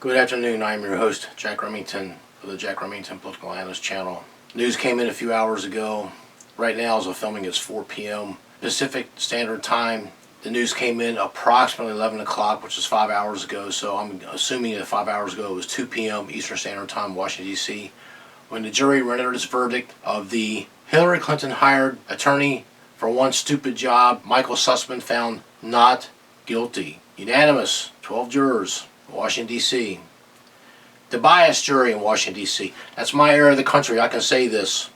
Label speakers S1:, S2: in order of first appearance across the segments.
S1: Good afternoon, I'm your host, Jack Remington, of the Jack Remington Political Analyst channel. News came in a few hours ago. Right now, as I'm filming, it's 4 p.m. Pacific Standard Time. The news came in approximately 11 o'clock, which is 5 hours ago, so I'm assuming that 5 hours ago it was 2 p.m. Eastern Standard Time, Washington, D.C., when the jury rendered its verdict of the Hillary Clinton hired attorney for one stupid job, Michael Sussman, found not guilty. Unanimous, 12 jurors. Washington, D.C. The biased jury in Washington, D.C. That's my area of the country. I can say this,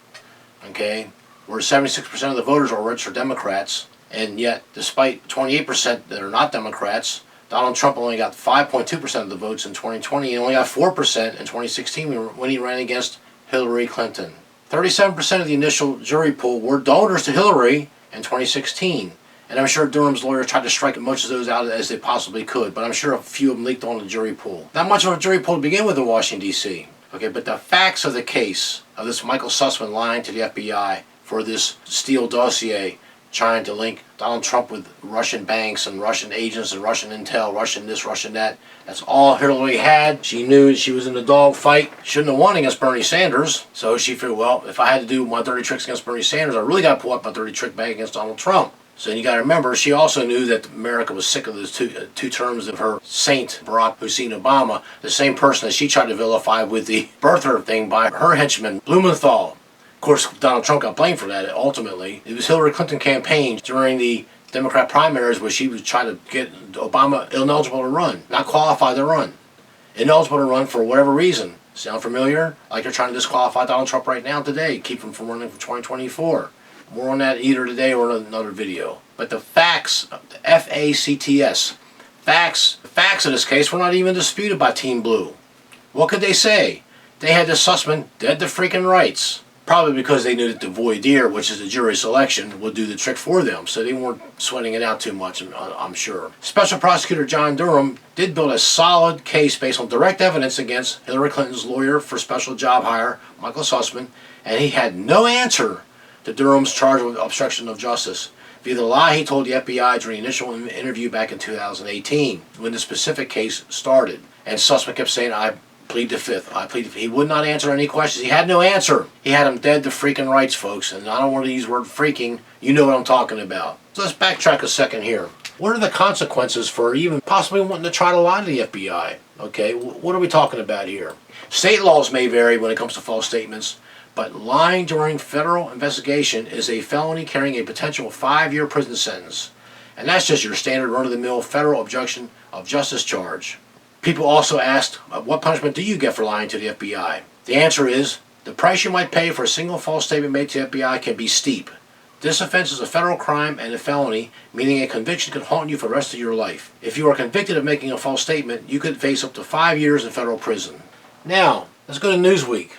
S1: okay? Where 76% of the voters are registered Democrats, and yet, despite 28% that are not Democrats, Donald Trump only got 5.2% of the votes in 2020 and only got 4% in 2016 when he ran against Hillary Clinton. 37% of the initial jury pool were donors to Hillary in 2016. And I'm sure Durham's lawyers tried to strike as much of those out as they possibly could, but I'm sure a few of them leaked on the jury pool. Not much of a jury pool to begin with in Washington, D.C. Okay, but the facts of the case of this Michael Sussman lying to the FBI for this Steele dossier, trying to link Donald Trump with Russian banks and Russian agents and Russian intel, Russian this, Russian that. That's all Hillary had. She knew she was in a dog fight. Shouldn't have won against Bernie Sanders. So she figured, well, if I had to do my dirty tricks against Bernie Sanders, I really got to pull up my dirty trick bag against Donald Trump. So you got to remember, she also knew that America was sick of those two terms of her saint, Barack Hussein Obama, the same person that she tried to vilify with the birther thing by her henchman, Blumenthal. Of course, Donald Trump got blamed for that, ultimately. It was Hillary Clinton campaign during the Democrat primaries where she was trying to get Obama ineligible to run, not qualified to run. Ineligible to run for whatever reason. Sound familiar? Like they're trying to disqualify Donald Trump right now today, keep him from running for 2024. More on that either today or in another video. But the facts, the F-A-C-T-S, the facts of this case were not even disputed by Team Blue. What could they say? They had the Sussman dead to freaking rights. Probably because they knew that the voir dire, which is the jury selection, would do the trick for them. So they weren't sweating it out too much, I'm sure. Special Prosecutor John Durham did build a solid case based on direct evidence against Hillary Clinton's lawyer for special job hire, Michael Sussman, and he had no answer to Durham's charge with obstruction of justice via the lie he told the FBI during the initial interview back in 2018 when the specific case started. And Sussman kept saying, I plead the fifth. I plead the fifth. He would not answer any questions. He had no answer. He had him dead to freaking rights, folks. And I don't want to use the word freaking. You know what I'm talking about. So let's backtrack a second here. What are the consequences for even possibly wanting to try to lie to the FBI? Okay, what are we talking about here? State laws may vary when it comes to false statements, but lying during federal investigation is a felony carrying a potential 5-year prison sentence. And that's just your standard run-of-the-mill federal obstruction of justice charge. People also asked, what punishment do you get for lying to the FBI? The answer is, the price you might pay for a single false statement made to the FBI can be steep. This offense is a federal crime and a felony, meaning a conviction could haunt you for the rest of your life. If you are convicted of making a false statement, you could face up to 5 years in federal prison. Now, let's go to Newsweek.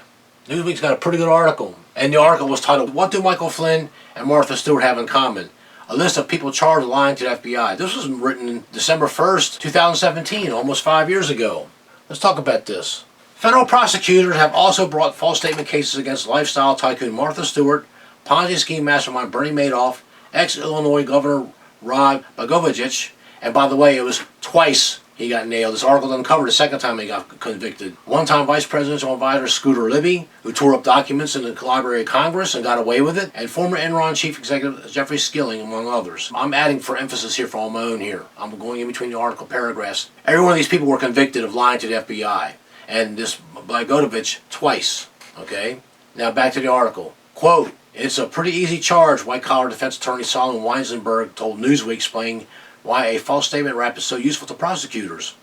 S1: Newsweek's got a pretty good article, and the article was titled, What Do Michael Flynn and Martha Stewart Have in Common? A list of people charged with lying to the FBI. This was written December 1st, 2017, almost 5 years ago. Let's talk about this. Federal prosecutors have also brought false statement cases against lifestyle tycoon Martha Stewart, Ponzi scheme mastermind Bernie Madoff, ex-Illinois Governor Rod Blagojevich, and by the way, it was twice he got nailed. This article doesn't cover the second time he got convicted. One-time Vice Presidential Advisor Scooter Libby, who tore up documents in the Library of Congress and got away with it, and former Enron Chief Executive Jeffrey Skilling, among others. I'm adding for emphasis here for all my own here. I'm going in between the article paragraphs. Every one of these people were convicted of lying to the FBI, and this Blagojevich twice. Okay? Now back to the article. Quote, it's a pretty easy charge, white-collar defense attorney Solomon Weinzenberg told Newsweek, explaining why a false statement rap is so useful to prosecutors.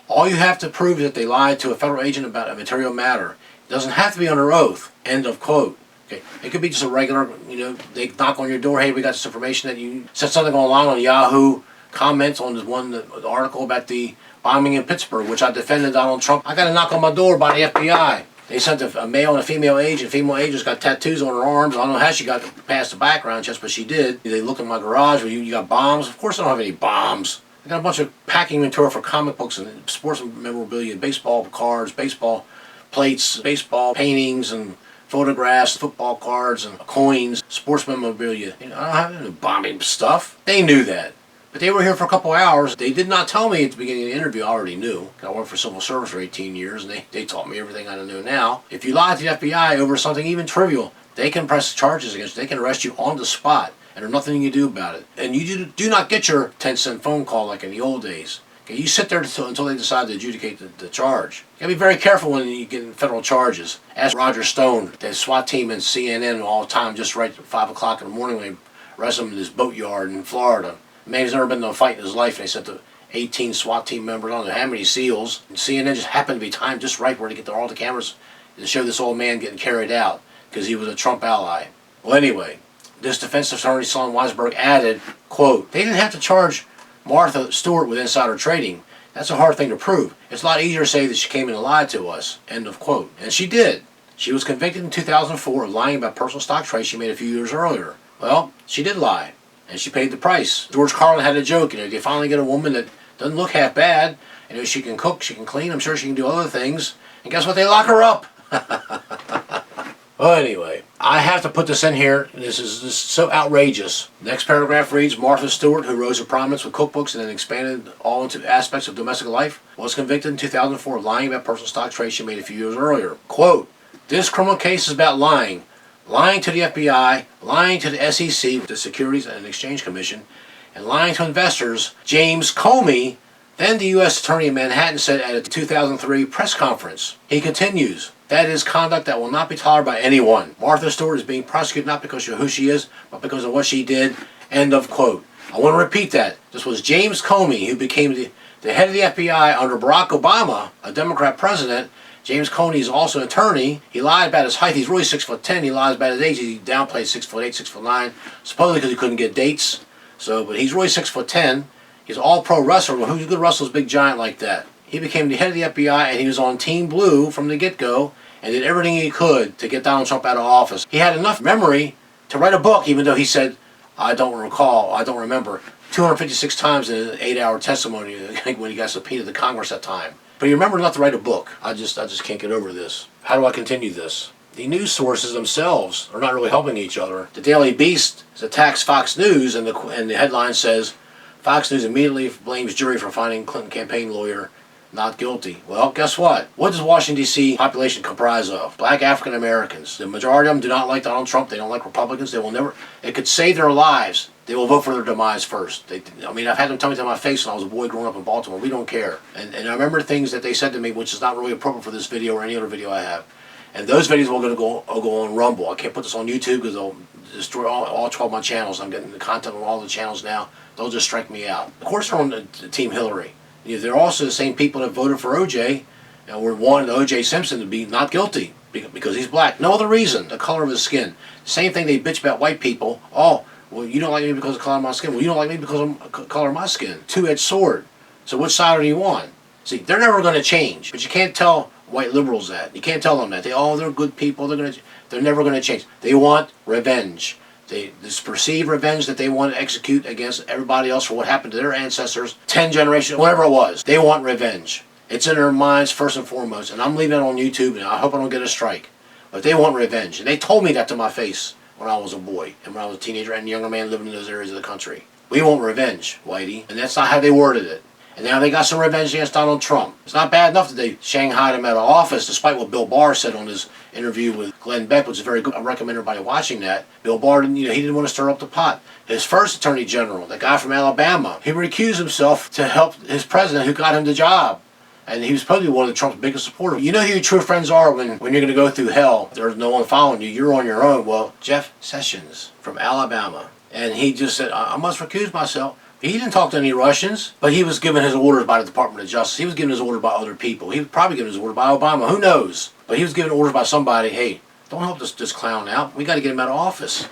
S1: All you have to prove is that they lied to a federal agent about a material matter. It doesn't have to be under oath. End of quote. Okay. It could be just a regular, they knock on your door, hey, we got this information that you said something online on Yahoo, comments on the article about the bombing in Pittsburgh, which I defended Donald Trump. I got a knock on my door by the FBI. They sent a male and a female agent. Female agent's got tattoos on her arms. I don't know how she got past the background check, but she did. They looked in my garage. Well, you got bombs? Of course I don't have any bombs. I got a bunch of packing material for comic books and sports memorabilia, baseball cards, baseball plates, baseball paintings, and photographs, football cards, and coins, sports memorabilia. I don't have any bombing stuff. They knew that. But they were here for a couple hours. They did not tell me at the beginning of the interview. I already knew. I worked for civil service for 18 years, and they taught me everything I know now. If you lie to the FBI over something even trivial, they can press charges against you. They can arrest you on the spot, and there's nothing you can do about it. And you do not get your 10-cent phone call like in the old days. Okay, you sit there until they decide to adjudicate the charge. You gotta be very careful when you get federal charges. Ask Roger Stone, the SWAT team in CNN all the time, just right at 5 o'clock in the morning when they arrested him in his boatyard in Florida. The man has never been to a fight in his life, and they sent the 18 SWAT team members, I don't know how many SEALs, and CNN just happened to be timed just right where to get all the cameras to show this old man getting carried out because he was a Trump ally. Well, anyway, this defense attorney, Son Weisberg, added, quote, they didn't have to charge Martha Stewart with insider trading. That's a hard thing to prove. It's a lot easier to say that she came in and lied to us. End of quote. And she did. She was convicted in 2004 of lying about personal stock trades she made a few years earlier. Well, she did lie. And she paid the price. George Carlin had a joke, they finally get a woman that doesn't look half bad, she can cook, she can clean, I'm sure she can do other things, and guess what, they lock her up! Well, anyway, I have to put this in here. This is so outrageous. Next paragraph reads, Martha Stewart, who rose to prominence with cookbooks and then expanded all into aspects of domestic life, was convicted in 2004 of lying about personal stock trades she made a few years earlier. Quote, this criminal case is about lying. Lying to the FBI, lying to the SEC, the Securities and Exchange Commission, and lying to investors. James Comey, then the U.S. Attorney in Manhattan, said at a 2003 press conference. He continues, that is conduct that will not be tolerated by anyone. Martha Stewart is being prosecuted not because of who she is, but because of what she did. End of quote. I want to repeat that. This was James Comey, who became the head of the FBI under Barack Obama, a Democrat president. James Comey is also an attorney. He lied about his height. He's really 6'10". He lies about his age. He downplayed 6'8", 6'9", supposedly because he couldn't get dates. But he's really 6'10". He's an all-pro wrestler. Well, who's a good wrestler's big giant like that? He became the head of the FBI, and he was on Team Blue from the get-go, and did everything he could to get Donald Trump out of office. He had enough memory to write a book, even though he said, I don't remember, 256 times in an 8-hour testimony when he got subpoenaed to Congress that time. But he remembered not to write a book. I just can't get over this. How do I continue this? The news sources themselves are not really helping each other. The Daily Beast attacks Fox News, and the headline says, Fox News immediately blames jury for finding Clinton campaign lawyer not guilty. Well, guess what? What does Washington, D.C. population comprise of? Black African Americans. The majority of them do not like Donald Trump. They don't like Republicans. They will never, it could save their lives. They will vote for their demise first. I've had them tell me to my face when I was a boy growing up in Baltimore. We don't care. And I remember things that they said to me, which is not really appropriate for this video or any other video I have. And those videos are going to go on Rumble. I can't put this on YouTube because they'll destroy all 12 of my channels. I'm getting the content on all the channels now. They'll just strike me out. Of course they're on the Team Hillary. They're also the same people that voted for O.J. and were wanting O.J. Simpson to be not guilty because he's black. No other reason. The color of his skin. Same thing they bitch about white people. Oh, well, you don't like me because of the color of my skin. Well, you don't like me because of the color of my skin. Two-edged sword. So which side are you on? See, they're never going to change. But you can't tell white liberals that. You can't tell them that. They're good people. They're never going to change. They want revenge. This perceived revenge that they want to execute against everybody else for what happened to their ancestors, 10 generations, whatever it was. They want revenge. It's in their minds first and foremost. And I'm leaving it on YouTube, and I hope I don't get a strike. But they want revenge. And they told me that to my face when I was a boy and when I was a teenager and a younger man living in those areas of the country. We want revenge, Whitey. And that's not how they worded it. And now they got some revenge against Donald Trump. It's not bad enough that they shanghaied him out of office, despite what Bill Barr said on his interview with Glenn Beck, which is very good. I recommend everybody watching that. Bill Barr, he didn't want to stir up the pot. His first attorney general, the guy from Alabama, he recused himself to help his president who got him the job. And he was probably one of Trump's biggest supporters. You know who your true friends are when you're going to go through hell. There's no one following you. You're on your own. Well, Jeff Sessions from Alabama. And he just said, I must recuse myself. He didn't talk to any Russians, but he was given his orders by the Department of Justice. He was given his orders by other people. He was probably given his orders by Obama. Who knows? But he was given orders by somebody, hey, don't help this clown out. We got to get him out of office.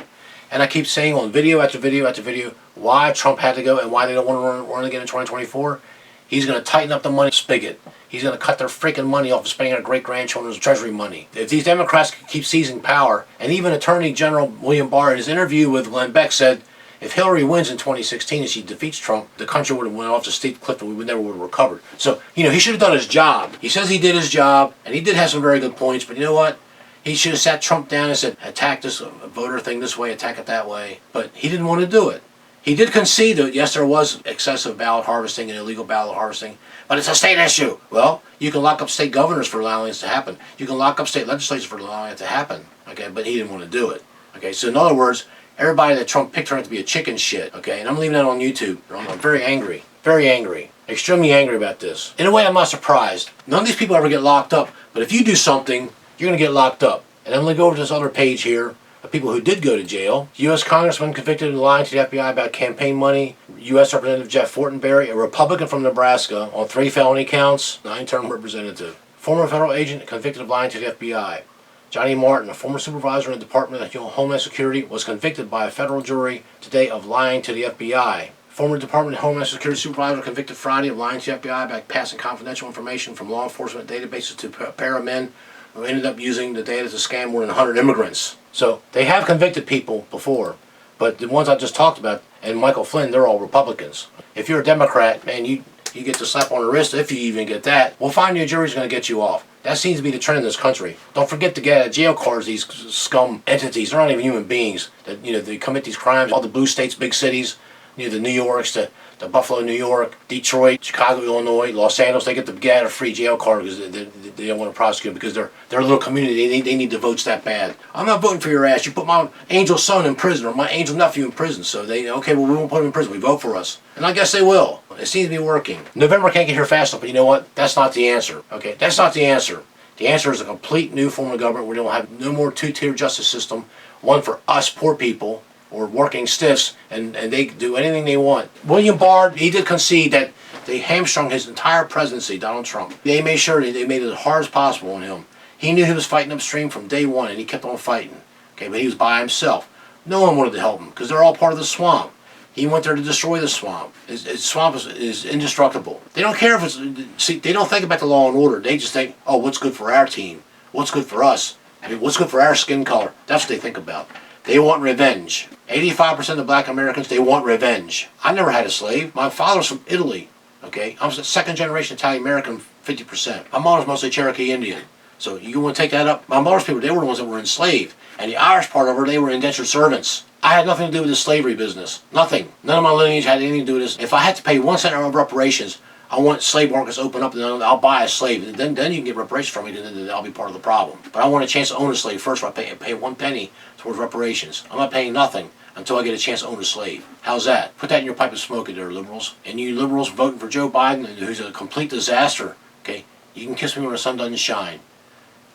S1: And I keep saying on video after video after video why Trump had to go and why they don't want to run again in 2024. He's going to tighten up the money spigot. He's going to cut their freaking money off of spending our great-grandchildren's treasury money. If these Democrats keep seizing power, and even Attorney General William Barr in his interview with Glenn Beck said, if Hillary wins in 2016 and she defeats Trump, the country would have went off the steep cliff and we never would have recovered. So, he should have done his job. He says he did his job, and he did have some very good points, but you know what? He should have sat Trump down and said, attack this voter thing this way, attack it that way. But he didn't want to do it. He did concede that, yes, there was excessive ballot harvesting and illegal ballot harvesting, but it's a state issue. Well, you can lock up state governors for allowing this to happen. You can lock up state legislatures for allowing it to happen. Okay, but he didn't want to do it. Okay, so in other words, everybody that Trump picked turned out to be a chicken shit. Okay, and I'm leaving that on YouTube. I'm very angry. Very angry. Extremely angry about this. In a way, I'm not surprised. None of these people ever get locked up, but if you do something, you're going to get locked up. And I'm going to go over to this other page here of people who did go to jail. U.S. Congressman convicted of lying to the FBI about campaign money. U.S. Representative Jeff Fortenberry, a Republican from Nebraska, on 3 felony counts, 9-term representative. Former federal agent convicted of lying to the FBI. Johnny Martin, a former supervisor in the Department of Homeland Security, was convicted by a federal jury today of lying to the FBI. Former Department of Homeland Security supervisor convicted Friday of lying to the FBI about passing confidential information from law enforcement databases to a pair of men who ended up using the data to scam more than 100 immigrants. So they have convicted people before, but the ones I just talked about, and Michael Flynn, they're all Republicans. If you're a Democrat, man, you get the slap on the wrist, if you even get that. We'll find your jury's going to get you off. That seems to be the trend in this country. Don't forget to get jail cards, these scum entities. They're not even human beings. That, they commit these crimes. All the blue states, big cities, the New Yorks, the Buffalo, New York, Detroit, Chicago, Illinois, Los Angeles, they get to get a free jail card because they don't want to prosecute them because they're a little community. They need the votes that bad. I'm not voting for your ass. You put my angel son in prison or my angel nephew in prison. So okay, well, we won't put him in prison. We vote for us. And I guess they will. It seems to be working. November can't get here fast enough, but you know what? That's not the answer. Okay, that's not the answer. The answer is a complete new form of government where they will have no more two-tier justice system, one for us poor people, or working stiffs, and they do anything they want. William Barr, he did concede that they hamstrung his entire presidency, Donald Trump. They made sure they made it as hard as possible on him. He knew he was fighting upstream from day one, and he kept on fighting. Okay, but he was by himself. No one wanted to help him, because they're all part of the swamp. He went there to destroy the swamp. His swamp is indestructible. They don't care if it's, see, they don't think about the law and order. They just think, oh, what's good for our team? What's good for us? I mean, what's good for our skin color? That's what they think about. They want revenge. 85% of black Americans, they want revenge. I never had a slave. My father's from Italy, okay? I'm a second-generation Italian-American, 50%. My mother's mostly Cherokee Indian. So you want to take that up? My mother's people, they were the ones that were enslaved. And the Irish part of her, they were indentured servants. I had nothing to do with the slavery business. Nothing. None of my lineage had anything to do with this. If I had to pay 1 cent of reparations, I want slave markets to open up and then I'll buy a slave. And then you can get reparations from me, and then I'll be part of the problem. But I want a chance to own a slave first. So I pay 1 penny towards reparations. I'm not paying nothing until I get a chance to own a slave. How's that? Put that in your pipe and smoke it there, liberals. And you liberals voting for Joe Biden, who's a complete disaster, okay? You can kiss me when the sun doesn't shine.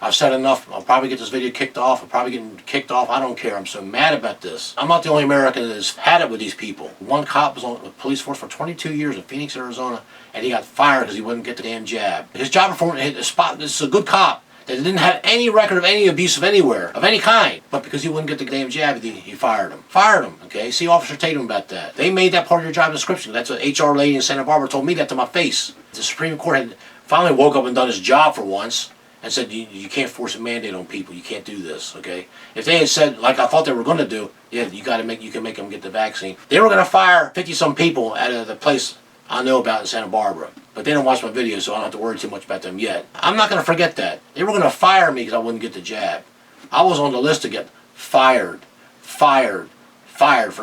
S1: I've said enough. I'll probably get this video kicked off. I'm probably getting kicked off. I don't care. I'm so mad about this. I'm not the only American that has had it with these people. One cop was on the police force for 22 years in Phoenix, Arizona, and he got fired because he wouldn't get the damn jab. His job performance, this is a good cop that didn't have any record of any abuse of anywhere, of any kind. But because he wouldn't get the damn jab, he fired him. Fired him, okay? See Officer Tatum about that. They made that part of your job description. That's what HR lady in Santa Barbara told me that to my face. The Supreme Court had finally woke up and done its job for once. And said, you can't force a mandate on people. You can't do this, okay? If they had said, like I thought they were going to do, yeah, you can make them get the vaccine. They were going to fire 50-some people out of the place I know about in Santa Barbara. But they don't watch my videos, so I don't have to worry too much about them yet. I'm not going to forget that. They were going to fire me because I wouldn't get the jab. I was on the list to get fired for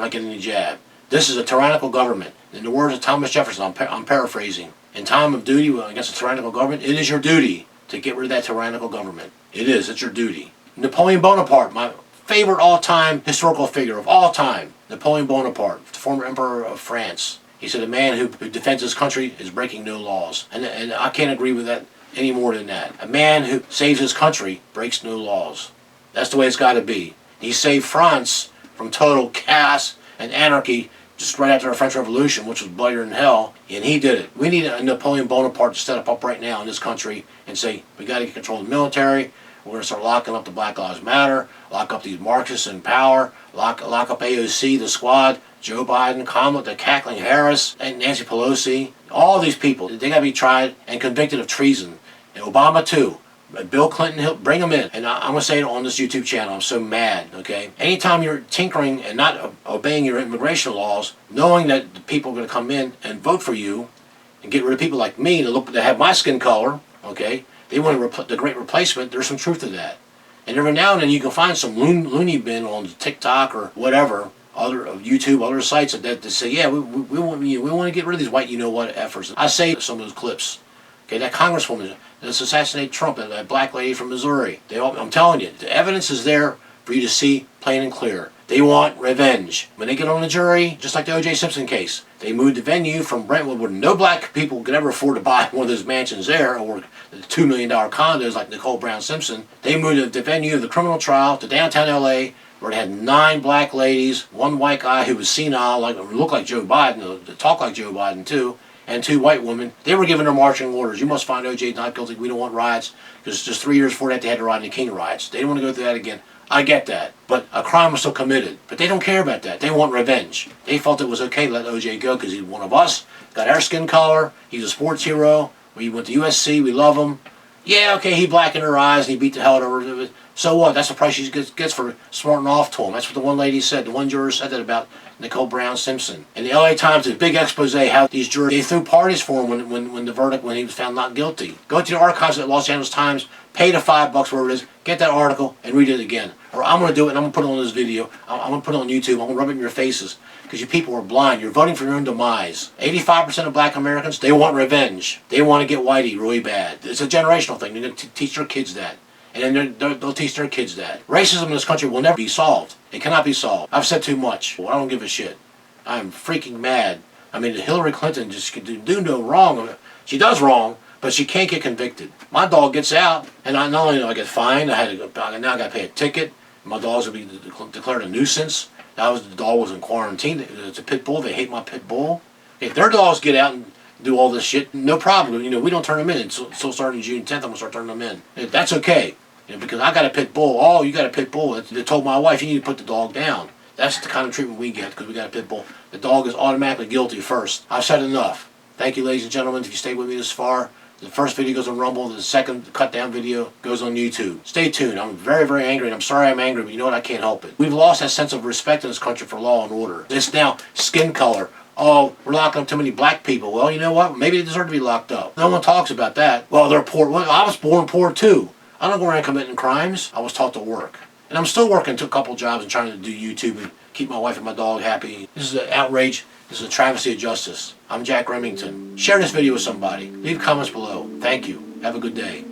S1: not getting the jab. This is a tyrannical government. In the words of Thomas Jefferson, I'm paraphrasing. In time of duty against a tyrannical government, it is your duty to get rid of that tyrannical government. It is. It's your duty. Napoleon Bonaparte, my favorite all-time historical figure of all time. Napoleon Bonaparte, the former emperor of France. He said a man who defends his country is breaking no laws. And I can't agree with that any more than that. A man who saves his country breaks no laws. That's the way it's got to be. He saved France from total chaos and anarchy just right after the French Revolution, which was bloodier than hell, and he did it. We need a Napoleon Bonaparte to step up right now in this country and say, we got to get control of the military, we're going to start locking up the Black Lives Matter, lock up these Marxists in power, lock up AOC, the Squad, Joe Biden, Kamala, the cackling Harris, and Nancy Pelosi. All these people, they got to be tried and convicted of treason. And Obama too. Bill Clinton, he'll bring them in. And I'm going to say it on this YouTube channel. I'm so mad, okay? Anytime you're tinkering and not obeying your immigration laws, knowing that the people are going to come in and vote for you and get rid of people like me that have my skin color, okay? They want the great replacement. There's some truth to that. And every now and then you can find some loony bin on TikTok or whatever, other YouTube, other sites that say, yeah, we want to get rid of these white you-know-what efforts. I say some of those clips. Okay, that congresswoman that's assassinated Trump, and that black lady from Missouri. I'm telling you, the evidence is there for you to see plain and clear. They want revenge. When they get on the jury, just like the O.J. Simpson case, they moved the venue from Brentwood, where no black people could ever afford to buy one of those mansions there, or the $2 million condos like Nicole Brown Simpson. They moved the venue of the criminal trial to downtown L.A., where they had 9 black ladies, 1 white guy who was senile, looked like Joe Biden, talked like Joe Biden too, and 2 white women. They were given their marching orders. You must find O.J. not guilty. We don't want riots. Because just 3 years before that, they had the Rodney King riots. They didn't want to go through that again. I get that. But a crime was still committed. But they don't care about that. They want revenge. They felt it was okay to let O.J. go because he's one of us, got our skin color, he's a sports hero, we went to USC, we love him. Yeah, okay, he blackened her eyes and he beat the hell out of her. So what? That's the price she gets for smarting off to him. That's what the one lady said. The one juror said that about Nicole Brown Simpson. And the LA Times did a big expose how these jurors, they threw parties for him when the verdict, when he was found not guilty. Go to the archives at Los Angeles Times, pay the $5, whatever it is, get that article and read it again. Or I'm going to do it and I'm going to put it on this video. I'm going to put it on YouTube. I'm going to rub it in your faces. Because you people are blind. You're voting for your own demise. 85% of black Americans, they want revenge. They want to get whitey really bad. It's a generational thing. They're going to teach their kids that. And then they'll teach their kids that. Racism in this country will never be solved. It cannot be solved. I've said too much. Well, I don't give a shit. I'm freaking mad. I mean, Hillary Clinton just can do no wrong. She does wrong, but she can't get convicted. My dog gets out, and not only do I get fined, now I got to pay a ticket. My dog's going to be declared a nuisance. The dog was in quarantine. It's a pit bull. They hate my pit bull. If their dogs get out and do all this shit, no problem. We don't turn them in until starting June 10th. I'm going to start turning them in. That's okay. Because I got a pit bull. Oh, you got a pit bull. They told my wife, you need to put the dog down. That's the kind of treatment we get because we got a pit bull. The dog is automatically guilty first. I've said enough. Thank you, ladies and gentlemen, if you stayed with me this far. The first video goes on Rumble. The second cut-down video goes on YouTube. Stay tuned. I'm very, very angry, and I'm sorry I'm angry, but you know what? I can't help it. We've lost that sense of respect in this country for law and order. It's now skin color. Oh, we're locking up too many black people. Well, you know what? Maybe they deserve to be locked up. No one talks about that. Well, they're poor. Well, I was born poor, too. I don't go around committing crimes. I was taught to work. And I'm still working to a couple jobs and trying to do YouTube and keep my wife and my dog happy. This is an outrage. This is a travesty of justice. I'm Jack Remington. Share this video with somebody. Leave comments below. Thank you. Have a good day.